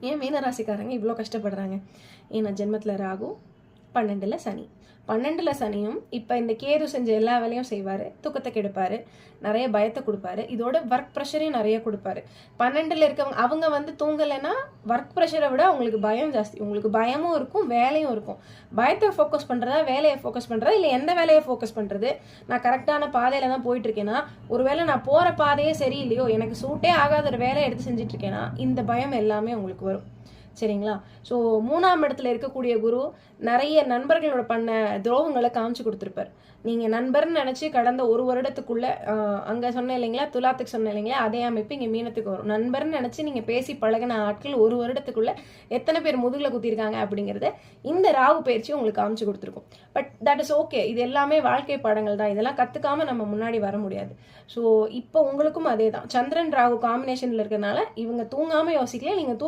ஏன் மீனராசிக்காரங்க இவ்வளோ கஷ்டப்படுறாங்க? ஏன்னா ஜென்மத்தில் ராகு, 12ல் சனி. 12ல் சனியும் இப்போ இந்த கேது செஞ்ச எல்லா வேலையும் செய்வார், தூக்கத்தை கெடுப்பார், நிறைய பயத்தை கொடுப்பாரு, இதோட ஒர்க் ப்ரெஷரையும் நிறைய கொடுப்பாரு. 12ல் இருக்கவங்க அவங்க தூங்கலைன்னா ஒர்க் ப்ரெஷரை விட அவங்களுக்கு பயம் ஜாஸ்தி. உங்களுக்கு பயமும் இருக்கும், வேலையும் இருக்கும். பயத்தை ஃபோக்கஸ் பண்ணுறதா, வேலையை ஃபோக்கஸ் பண்ணுறதா, இல்லை எந்த வேலையை ஃபோக்கஸ் பண்ணுறது? நான் கரெக்டான பாதையில் தான் போயிட்டுருக்கேன்னா, ஒருவேளை நான் போகிற பாதையே சரியில்லையோ, எனக்கு சூட்டே ஆகாத ஒரு வேலையை எடுத்து செஞ்சிட்ருக்கேன்னா இந்த பயம் எல்லாமே உங்களுக்கு வரும். சரிங்களா? ஸோ 3ஆம் இடத்துல இருக்கக்கூடிய குரு நிறைய நண்பர்களோட பண்ண துரோகங்களை காமிச்சு கொடுத்துருப்பார். நீங்கள் நண்பர்னு நினச்சி கடந்த ஒரு வருடத்துக்குள்ளே அங்கே சொன்னேன் இல்லைங்களா, துலாத்துக்கு சொன்னேன் இல்லைங்களா, அதே அமைப்பு இங்கே மீனத்துக்கு வரும். நண்பர்னு நினச்சி நீங்கள் பேசி பழகின ஆட்கள் ஒரு வருடத்துக்குள்ளே எத்தனை பேர் முதுகில் குத்திருக்காங்க அப்படிங்கிறத இந்த ராகு பயிற்சி உங்களுக்கு காமிச்சு கொடுத்துருக்கும். But that is okay. இது எல்லாமே வாழ்க்கை பாடங்கள் தான். இதெல்லாம் கற்றுக்காம நம்ம முன்னாடி வர முடியாது. ஸோ இப்போ உங்களுக்கும் அதே தான். சந்திரன் ராகு காம்பினேஷனில் இருக்கிறதுனால இவங்க தூங்காமல் யோசிக்கல, நீங்கள்